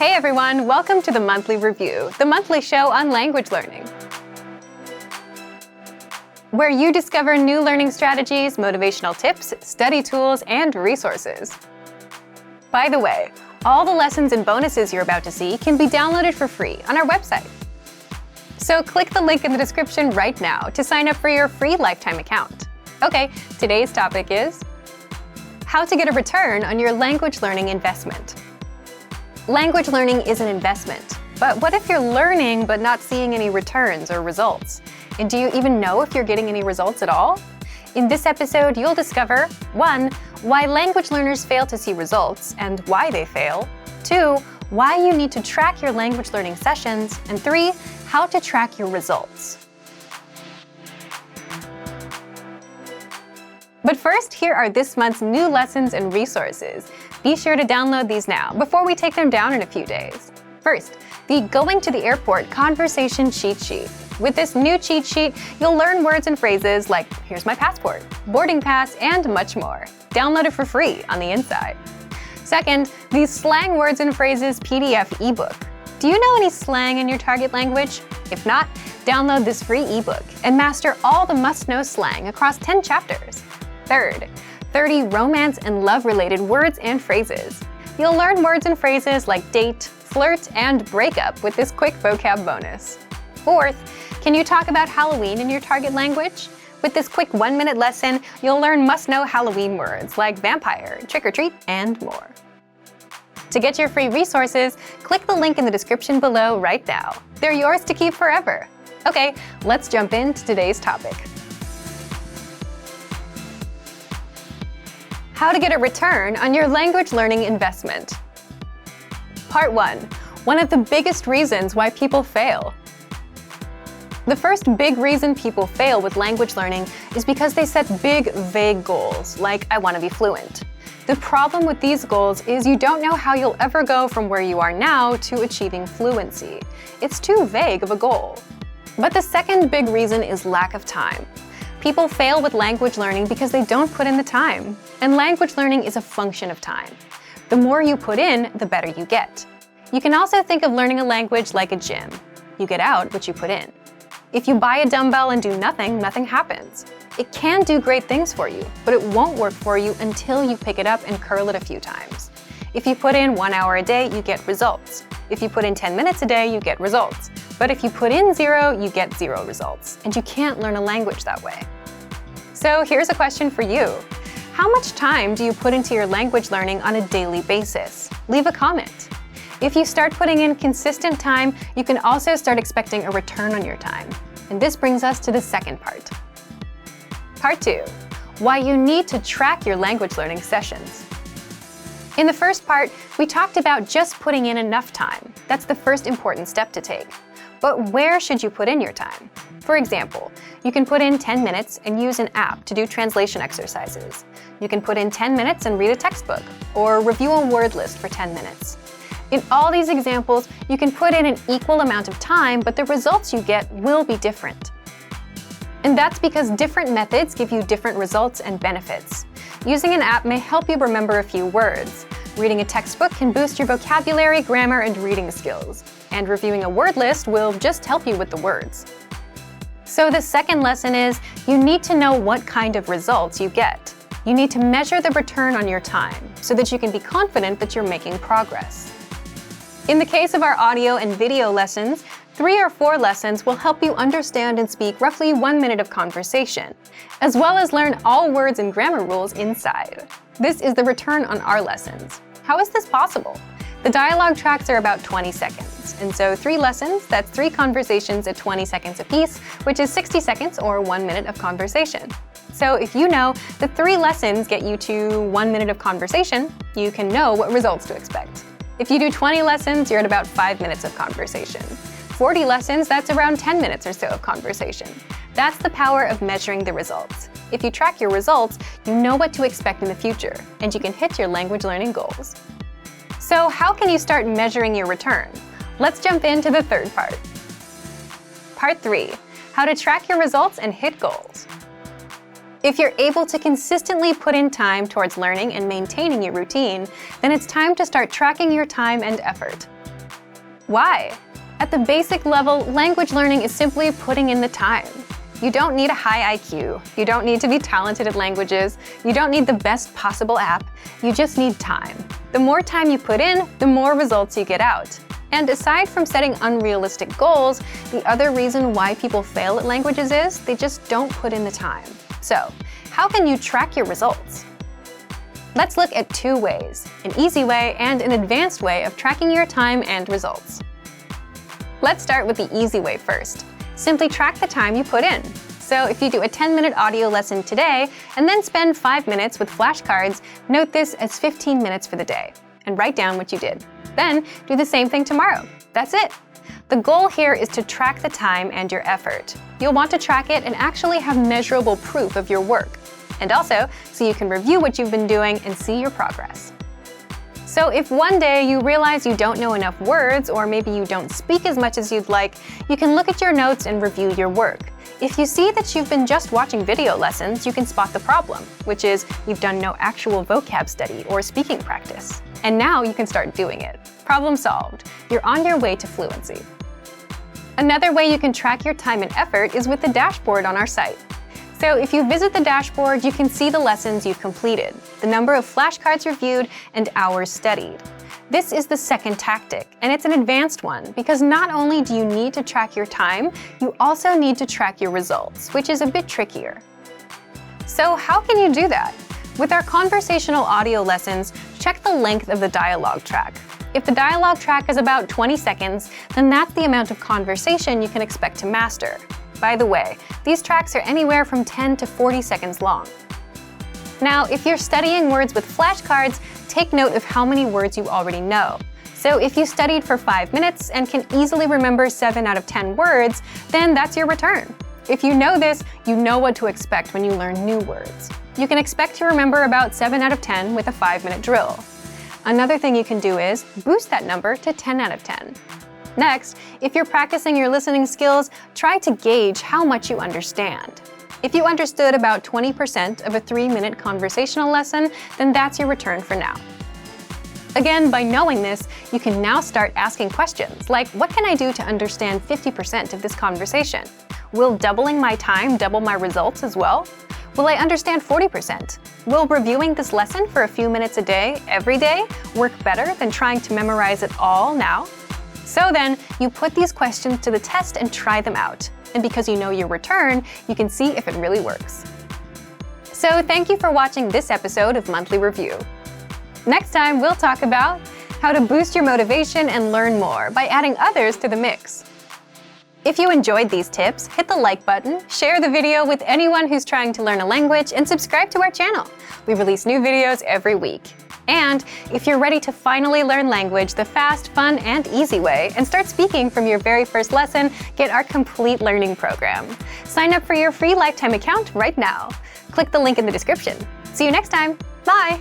Hey everyone, welcome to the Monthly Review, the monthly show on language learning, where you discover new learning strategies, motivational tips, study tools, and resources. By the way, all the lessons and bonuses you're about to see can be downloaded for free on our website. So click the link in the description right now to sign up for your free lifetime account. Okay, today's topic is how to get a return on your language learning investment. Language learning is an investment, but what if you're learning but not seeing any returns or results? And do you even know if you're getting any results at all? In this episode, you'll discover 1. Why language learners fail to see results and why they fail. 2. Why you need to track your language learning sessions. And 3. How to track your results. But first, here are this month's new lessons and resources. Be sure to download these now before we take them down in a few days. First, the Going to the Airport Conversation Cheat Sheet. With this new cheat sheet, you'll learn words and phrases like "here's my passport," "boarding pass," and much more. Download it for free on the inside. Second, the Slang Words and Phrases PDF ebook. Do you know any slang in your target language? If not, download this free ebook and master all the must-know slang across 10 chapters. Third, 30 romance and love-related words and phrases. You'll learn words and phrases like date, flirt, and breakup with this quick vocab bonus. Fourth, can you talk about Halloween in your target language? With this quick 1-minute lesson, you'll learn must-know Halloween words like vampire, trick-or-treat, and more. To get your free resources, click the link in the description below right now. They're yours to keep forever. Okay, let's jump into today's topic. How to get a return on your language learning investment. Part 1. One of the biggest reasons why people fail. The first big reason people fail with language learning is because they set big, vague goals, like "I want to be fluent." The problem with these goals is you don't know how you'll ever go from where you are now to achieving fluency. It's too vague of a goal. But the second big reason is lack of time. People fail with language learning because they don't put in the time. And language learning is a function of time. The more you put in, the better you get. You can also think of learning a language like a gym. You get out what you put in. If you buy a dumbbell and do nothing, nothing happens. It can do great things for you, but it won't work for you until you pick it up and curl it a few times. If you put in 1 hour a day, you get results. If you put in 10 minutes a day, you get results. But if you put in 0, you get 0 results. And you can't learn a language that way. So here's a question for you. How much time do you put into your language learning on a daily basis? Leave a comment. If you start putting in consistent time, you can also start expecting a return on your time. And this brings us to the second part. Part 2. Why you need to track your language learning sessions. In the first part, we talked about just putting in enough time. That's the first important step to take. But where should you put in your time? For example, you can put in 10 minutes and use an app to do translation exercises. You can put in 10 minutes and read a textbook, or review a word list for 10 minutes. In all these examples, you can put in an equal amount of time, but the results you get will be different. And that's because different methods give you different results and benefits. Using an app may help you remember a few words. Reading a textbook can boost your vocabulary, grammar, and reading skills. And reviewing a word list will just help you with the words. So the second lesson is you need to know what kind of results you get. You need to measure the return on your time so that you can be confident that you're making progress. In the case of our audio and video lessons, 3 or 4 lessons will help you understand and speak roughly 1 minute of conversation, as well as learn all words and grammar rules inside. This is the return on our lessons. How is this possible? The dialogue tracks are about 20 seconds, and so 3 lessons, that's 3 conversations at 20 seconds apiece, which is 60 seconds or 1 minute of conversation. So if you know the 3 lessons get you to 1 minute of conversation, you can know what results to expect. If you do 20 lessons, you're at about 5 minutes of conversation. 40 lessons, that's around 10 minutes or so of conversation. That's the power of measuring the results. If you track your results, you know what to expect in the future, and you can hit your language learning goals. So how can you start measuring your return? Let's jump into the third part. Part 3. How to track your results and hit goals. If you're able to consistently put in time towards learning and maintaining your routine, then it's time to start tracking your time and effort. Why? At the basic level, language learning is simply putting in the time. You don't need a high IQ. You don't need to be talented at languages. You don't need the best possible app. You just need time. The more time you put in, the more results you get out. And aside from setting unrealistic goals, the other reason why people fail at languages is they just don't put in the time. So, how can you track your results? Let's look at two ways, an easy way and an advanced way of tracking your time and results. Let's start with the easy way first. Simply track the time you put in. So if you do a 10-minute audio lesson today and then spend 5 minutes with flashcards, note this as 15 minutes for the day and write down what you did. Then do the same thing tomorrow. That's it. The goal here is to track the time and your effort. You'll want to track it and actually have measurable proof of your work. And also, so you can review what you've been doing and see your progress. So if one day you realize you don't know enough words, or maybe you don't speak as much as you'd like, you can look at your notes and review your work. If you see that you've been just watching video lessons, you can spot the problem, which is you've done no actual vocab study or speaking practice. And now you can start doing it. Problem solved. You're on your way to fluency. Another way you can track your time and effort is with the dashboard on our site. So if you visit the dashboard, you can see the lessons you've completed, the number of flashcards reviewed, and hours studied. This is the second tactic, and it's an advanced one because not only do you need to track your time, you also need to track your results, which is a bit trickier. So how can you do that? With our conversational audio lessons, check the length of the dialogue track. If the dialogue track is about 20 seconds, then that's the amount of conversation you can expect to master. By the way, these tracks are anywhere from 10 to 40 seconds long. Now, if you're studying words with flashcards, take note of how many words you already know. So if you studied for 5 minutes and can easily remember 7 out of 10 words, then that's your return. If you know this, you know what to expect when you learn new words. You can expect to remember about 7 out of 10 with a 5-minute drill. Another thing you can do is boost that number to 10 out of 10. Next, if you're practicing your listening skills, try to gauge how much you understand. If you understood about 20% of a 3-minute conversational lesson, then that's your return for now. Again, by knowing this, you can now start asking questions like, what can I do to understand 50% of this conversation? Will doubling my time double my results as well? Will I understand 40%? Will reviewing this lesson for a few minutes a day, every day, work better than trying to memorize it all now? So then, you put these questions to the test and try them out. And because you know your return, you can see if it really works. So thank you for watching this episode of Monthly Review. Next time, we'll talk about how to boost your motivation and learn more by adding others to the mix. If you enjoyed these tips, hit the like button, share the video with anyone who's trying to learn a language, and subscribe to our channel. We release new videos every week. And if you're ready to finally learn language the fast, fun, and easy way, and start speaking from your very first lesson, get our complete learning program. Sign up for your free lifetime account right now. Click the link in the description. See you next time. Bye!